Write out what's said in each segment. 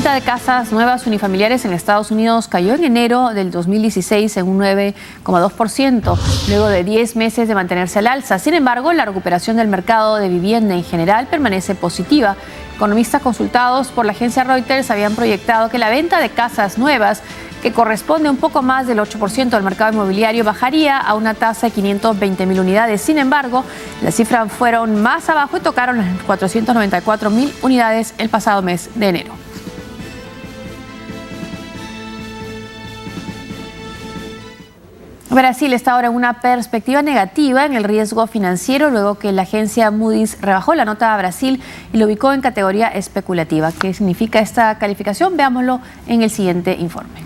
venta de casas nuevas unifamiliares en Estados Unidos cayó en enero del 2016 en un 9,2%, luego de 10 meses de mantenerse al alza. Sin embargo, la recuperación del mercado de vivienda en general permanece positiva. Economistas consultados por la agencia Reuters habían proyectado que la venta de casas nuevas, que corresponde a un poco más del 8% del mercado inmobiliario, bajaría a una tasa de 520.000 unidades. Sin embargo, las cifras fueron más abajo y tocaron las 494.000 unidades el pasado mes de enero. Brasil está ahora en una perspectiva negativa en el riesgo financiero luego que la agencia Moody's rebajó la nota a Brasil y lo ubicó en categoría especulativa. ¿Qué significa esta calificación? Veámoslo en el siguiente informe.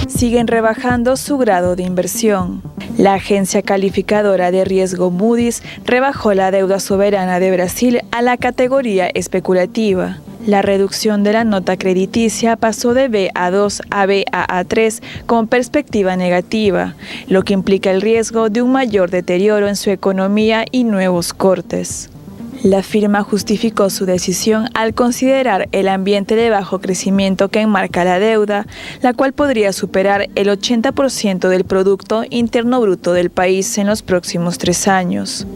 Siguen rebajando su grado de inversión. La agencia calificadora de riesgo Moody's rebajó la deuda soberana de Brasil a la categoría especulativa. La reducción de la nota crediticia pasó de Ba2 a Baa3 con perspectiva negativa, lo que implica el riesgo de un mayor deterioro en su economía y nuevos cortes. La firma justificó su decisión al considerar el ambiente de bajo crecimiento que enmarca la deuda, la cual podría superar el 80% del Producto Interno Bruto del país en los próximos 3 años.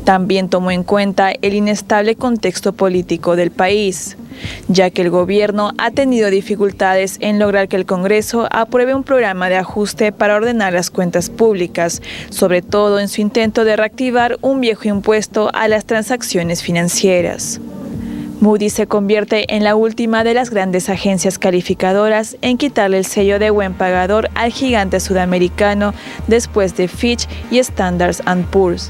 También tomó en cuenta el inestable contexto político del país, ya que el gobierno ha tenido dificultades en lograr que el Congreso apruebe un programa de ajuste para ordenar las cuentas públicas, sobre todo en su intento de reactivar un viejo impuesto a las transacciones financieras. Moody's se convierte en la última de las grandes agencias calificadoras en quitarle el sello de buen pagador al gigante sudamericano después de Fitch y Standard & Poor's.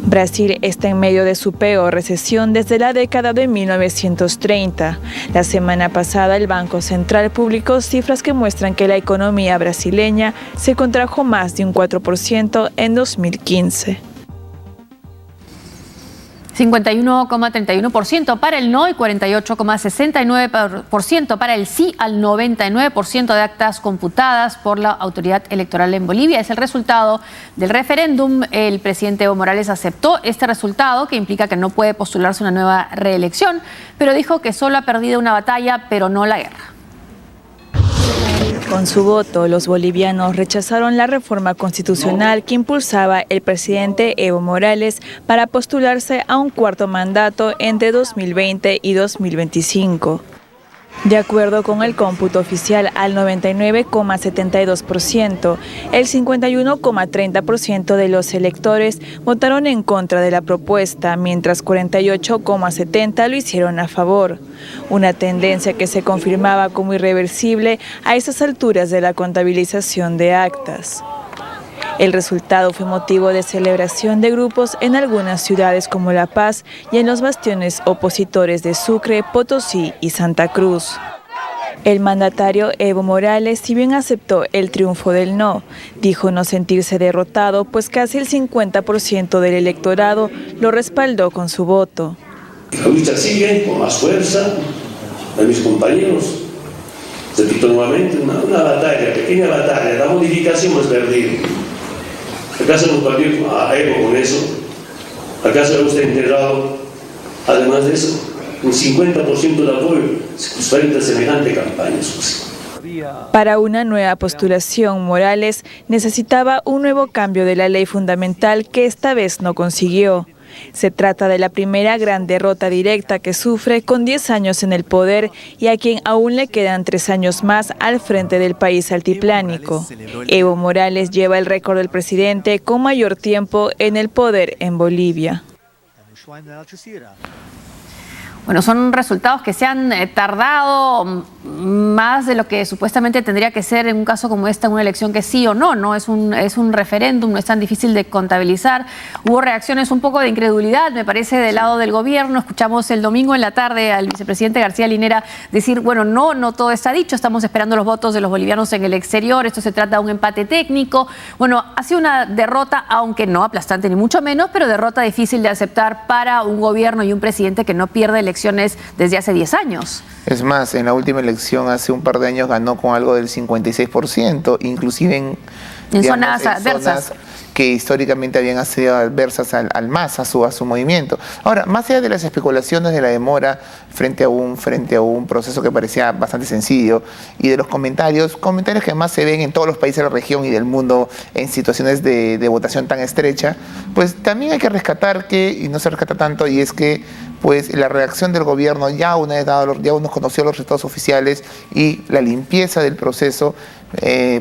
Brasil está en medio de su peor recesión desde la década de 1930. La semana pasada el Banco Central publicó cifras que muestran que la economía brasileña se contrajo más de un 4% en 2015. 51,31% para el no y 48,69% para el sí al 99% de actas computadas por la autoridad electoral en Bolivia. Es el resultado del referéndum. El presidente Evo Morales aceptó este resultado, que implica que no puede postularse una nueva reelección, pero dijo que solo ha perdido una batalla, pero no la guerra. Con su voto, los bolivianos rechazaron la reforma constitucional que impulsaba el presidente Evo Morales para postularse a un cuarto mandato entre 2020 y 2025. De acuerdo con el cómputo oficial, al 99,72%, el 51,30% de los electores votaron en contra de la propuesta, mientras 48,70% lo hicieron a favor. Una tendencia que se confirmaba como irreversible a esas alturas de la contabilización de actas. El resultado fue motivo de celebración de grupos en algunas ciudades como La Paz y en los bastiones opositores de Sucre, Potosí y Santa Cruz. El mandatario Evo Morales, si bien aceptó el triunfo del no, dijo no sentirse derrotado, pues casi el 50% del electorado lo respaldó con su voto. La lucha sigue con más fuerza de mis compañeros. Repito nuevamente, una batalla, pequeña batalla, la modificación hemos perdido. Acá se nos perdió a Evo con eso. Acá se nos ha integrado, además de eso, un 50% de apoyo frente a semejante campaña. Para una nueva postulación, Morales necesitaba un nuevo cambio de la ley fundamental que esta vez no consiguió. Se trata de la primera gran derrota directa que sufre con 10 años en el poder y a quien aún le quedan 3 años más al frente del país altiplánico. Evo Morales lleva el récord del presidente con mayor tiempo en el poder en Bolivia. Bueno, son resultados que se han tardado más de lo que supuestamente tendría que ser en un caso como este, una elección que sí o no, ¿no? Es un referéndum, no es tan difícil de contabilizar. Hubo reacciones un poco de incredulidad, me parece, del lado del gobierno. Escuchamos el domingo en la tarde al vicepresidente García Linera decir, bueno, no todo está dicho, estamos esperando los votos de los bolivianos en el exterior, esto se trata de un empate técnico. Bueno, ha sido una derrota, aunque no aplastante ni mucho menos, pero derrota difícil de aceptar para un gobierno y un presidente que no pierde elecciones desde hace 10 años. Es más, en la última elección hace un par de años ganó con algo del 56%, inclusive en zonas adversas. que históricamente habían sido adversas al MAS, a su movimiento. Ahora, más allá de las especulaciones de la demora frente a un proceso que parecía bastante sencillo, y de los comentarios que más se ven en todos los países de la región y del mundo en situaciones de votación tan estrecha, pues también hay que rescatar y no se rescata tanto, y es que pues la reacción del gobierno, ya uno conoció los resultados oficiales y la limpieza del proceso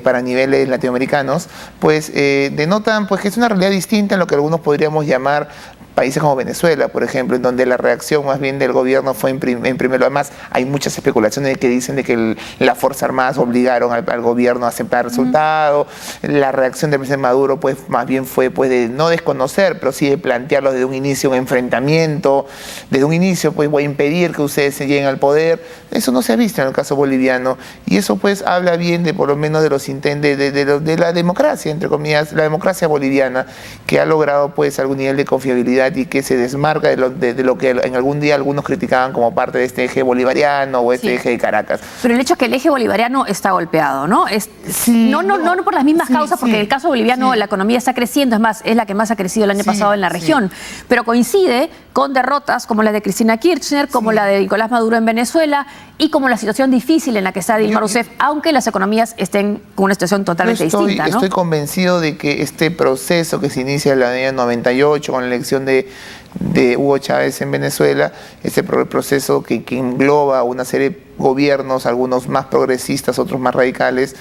para niveles latinoamericanos, pues denotan pues que es una realidad distinta en lo que algunos podríamos llamar países como Venezuela, por ejemplo, en donde la reacción más bien del gobierno fue en primero. Además, hay muchas especulaciones que dicen de que las Fuerzas Armadas obligaron al gobierno a aceptar el resultado. La reacción del presidente Maduro, pues, más bien fue pues, de no desconocer, pero sí de plantearlo desde un inicio, un enfrentamiento. Desde un inicio, pues, voy a impedir que ustedes se lleguen al poder. Eso no se ha visto en el caso boliviano. Y eso, pues, habla bien de, por lo menos, de los intentos de la democracia, entre comillas, la democracia boliviana, que ha logrado, pues, algún nivel de confiabilidad y que se desmarca de lo que en algún día algunos criticaban como parte de este eje bolivariano o este eje de Caracas. Pero el hecho es que el eje bolivariano está golpeado, ¿no? No por las mismas causas, porque en el caso boliviano la economía está creciendo, es más, es la que más ha crecido el año pasado en la región, pero coincide con derrotas como la de Cristina Kirchner, como la de Nicolás Maduro en Venezuela y como la situación difícil en la que está Dilma Rousseff, aunque las economías estén con una situación totalmente distinta, ¿no? Estoy convencido de que este proceso que se inicia en el año 98 con la elección de Hugo Chávez en Venezuela, ese proceso que engloba una serie de gobiernos, algunos más progresistas, otros más radicales,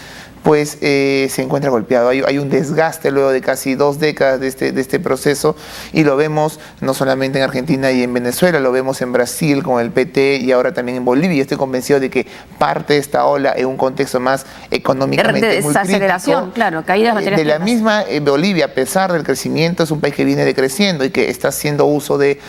pues se encuentra golpeado. Hay un desgaste luego de casi 2 décadas de este proceso, y lo vemos no solamente en Argentina y en Venezuela, lo vemos en Brasil con el PT y ahora también en Bolivia. Estoy convencido de que parte de esta ola en un contexto más económicamente de desaceleración, claro, caída de materias primas. De la misma Bolivia, a pesar del crecimiento, es un país que viene decreciendo y que está haciendo uso de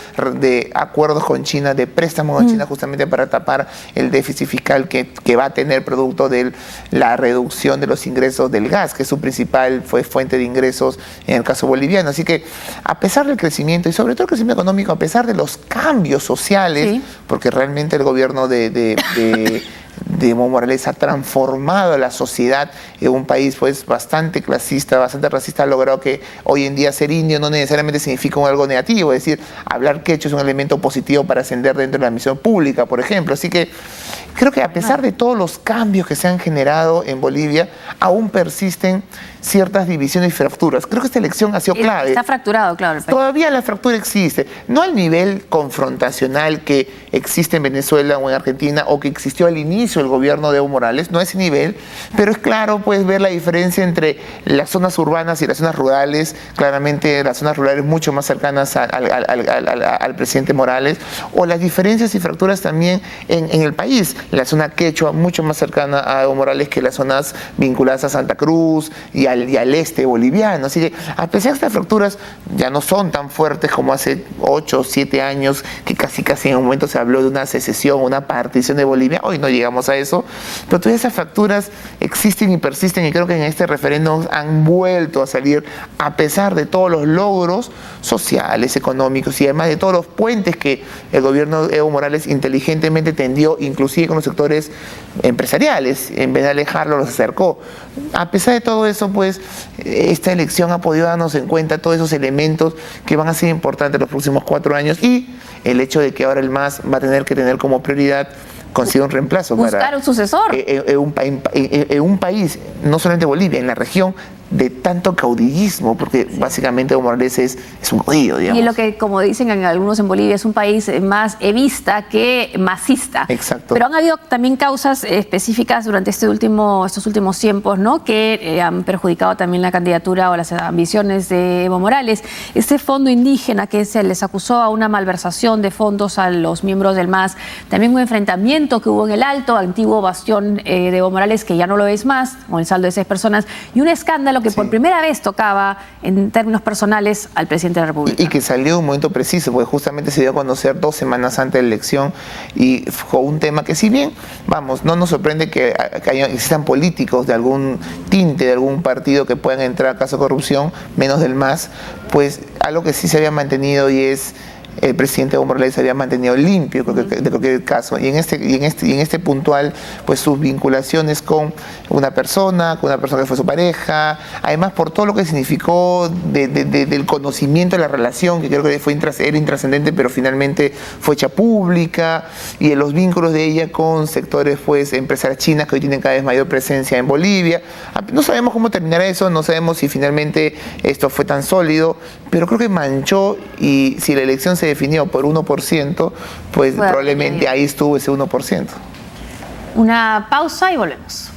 acuerdos con China, de préstamos con China, justamente para tapar el déficit fiscal que va a tener producto de la reducción de los ingresos del gas, que es su principal fuente de ingresos en el caso boliviano. Así que, a pesar del crecimiento y sobre todo el crecimiento económico, a pesar de los cambios sociales, porque realmente el gobierno de Evo Morales ha transformado la sociedad en un país pues bastante clasista, bastante racista, ha logrado que hoy en día ser indio no necesariamente significa algo negativo, es decir, hablar quechua es un elemento positivo para ascender dentro de la misión pública, por ejemplo. Así que creo que a pesar de todos los cambios que se han generado en Bolivia, aún persisten ciertas divisiones y fracturas. Creo que esta elección ha sido clave. Está fracturado, claro. Todavía la fractura existe, no al nivel confrontacional que existe en Venezuela o en Argentina, o que existió al inicio del gobierno de Evo Morales, no a ese nivel, pero es claro, puedes ver la diferencia entre las zonas urbanas y las zonas rurales. Claramente las zonas rurales mucho más cercanas al presidente Morales, o las diferencias y fracturas también en el país. La zona quechua mucho más cercana a Evo Morales que las zonas vinculadas a Santa Cruz y al este boliviano. Así que, a pesar de estas fracturas, ya no son tan fuertes como hace 8 o 7 años, que casi en un momento se habló de una secesión, una partición de Bolivia. Hoy no llegamos a eso, pero todas esas fracturas existen y persisten, y creo que en este referéndum han vuelto a salir, a pesar de todos los logros sociales, económicos, y además de todos los puentes que el gobierno de Evo Morales inteligentemente tendió, inclusive con los sectores empresariales. En vez de alejarlo, los acercó. A pesar de todo eso, pues, esta elección ha podido darnos en cuenta todos esos elementos que van a ser importantes los próximos 4 años, y el hecho de que ahora el MAS va a tener que tener como prioridad conseguir un reemplazo. Buscar un sucesor. En un país, no solamente Bolivia, en la región, de tanto caudillismo, porque básicamente Evo Morales es un caudillo, digamos. Y lo que, como dicen algunos en Bolivia, es un país más evista que masista. Exacto. Pero han habido también causas específicas durante estos últimos tiempos, ¿no?, que han perjudicado también la candidatura o las ambiciones de Evo Morales. Este fondo indígena que se les acusó a una malversación de fondos a los miembros del MAS, también un enfrentamiento que hubo en el Alto, antiguo bastión de Evo Morales, que ya no lo es más, con el saldo de 6 personas, y un escándalo que por primera vez tocaba en términos personales al presidente de la República. Y que salió en un momento preciso, porque justamente se dio a conocer 2 semanas antes de la elección, y fue un tema que, si bien, vamos, no nos sorprende que existan políticos de algún tinte, de algún partido que puedan entrar a caso de corrupción, menos del MAS, pues algo que sí se había mantenido, y es el presidente Evo Morales se había mantenido limpio de cualquier caso. Y en este puntual, pues sus vinculaciones con una persona que fue su pareja, además por todo lo que significó del conocimiento de la relación, que creo que era intrascendente, pero finalmente fue hecha pública, y de los vínculos de ella con sectores pues empresarias chinas que hoy tienen cada vez mayor presencia en Bolivia. No sabemos cómo terminará eso, no sabemos si finalmente esto fue tan sólido, pero creo que manchó, y si la elección se definió por 1%, pues probablemente ahí estuvo ese 1%. Una pausa y volvemos.